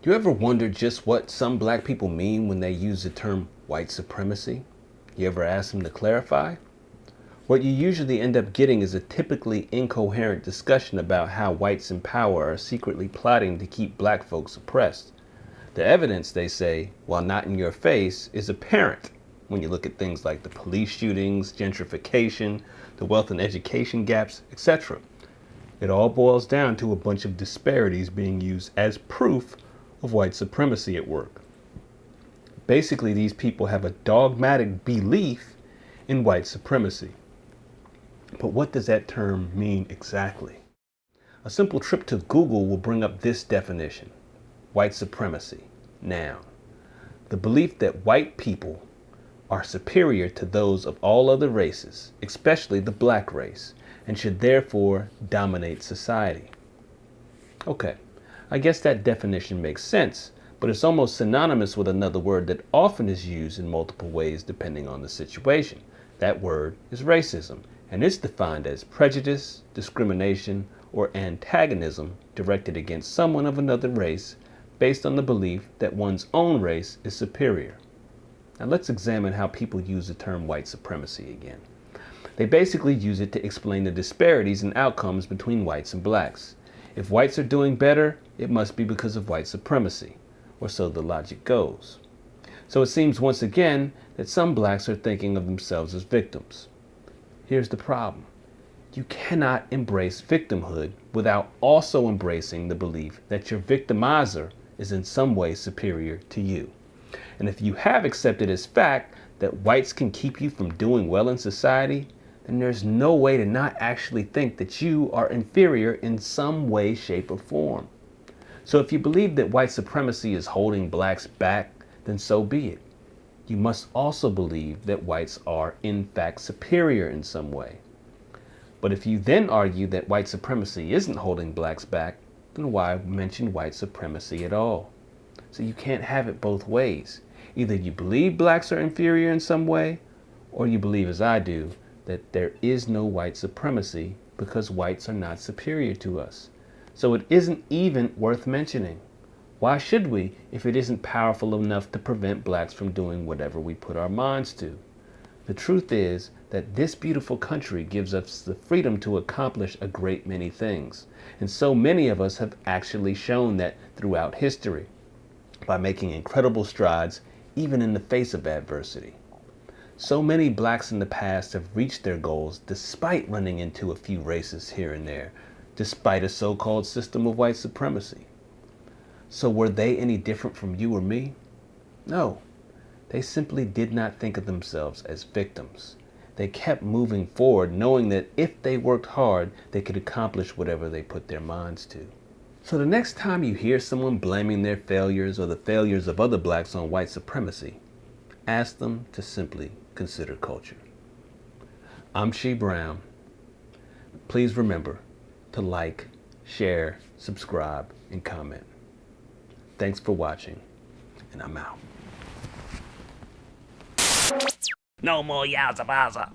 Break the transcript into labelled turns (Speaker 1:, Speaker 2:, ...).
Speaker 1: You ever wonder just what some black people mean when they use the term white supremacy? You ever ask them to clarify? What you usually end up getting is a typically incoherent discussion about how whites in power are secretly plotting to keep black folks oppressed. The evidence, they say, while not in your face, is apparent when you look at things like the police shootings, gentrification, the wealth and education gaps, etc. It all boils down to a bunch of disparities being used as proof of white supremacy at work. Basically, these people have a dogmatic belief in white supremacy. But what does that term mean exactly? A simple trip to Google will bring up this definition: white supremacy, noun. The belief that white people are superior to those of all other races, especially the black race, and should therefore dominate society. Okay, I guess that definition makes sense, but it's almost synonymous with another word that often is used in multiple ways depending on the situation. That word is racism, and it's defined as prejudice, discrimination, or antagonism directed against someone of another race based on the belief that one's own race is superior. Now let's examine how people use the term white supremacy again. They basically use it to explain the disparities in outcomes between whites and blacks. If whites are doing better, it must be because of white supremacy, or so the logic goes. So it seems once again that some blacks are thinking of themselves as victims. Here's the problem. You cannot embrace victimhood without also embracing the belief that your victimizer is in some way superior to you. And if you have accepted as fact that whites can keep you from doing well in society, then there's no way to not actually think that you are inferior in some way, shape, or form. So if you believe that white supremacy is holding blacks back, then so be it. You must also believe that whites are in fact superior in some way. But if you then argue that white supremacy isn't holding blacks back, then why mention white supremacy at all? So you can't have it both ways. Either you believe blacks are inferior in some way, or you believe, as I do, that there is no white supremacy because whites are not superior to us. So it isn't even worth mentioning. Why should we if it isn't powerful enough to prevent blacks from doing whatever we put our minds to? The truth is that this beautiful country gives us the freedom to accomplish a great many things. And so many of us have actually shown that throughout history by making incredible strides even in the face of adversity. So many blacks in the past have reached their goals despite running into a few racists here and there, despite a so-called system of white supremacy. So were they any different from you or me? No, they simply did not think of themselves as victims. They kept moving forward knowing that if they worked hard, they could accomplish whatever they put their minds to. So the next time you hear someone blaming their failures or the failures of other blacks on white supremacy, ask them to simply consider culture. I'm She Brown. Please remember to like, share, subscribe, and comment. Thanks for watching, and I'm out.
Speaker 2: No more Yowza Bowser.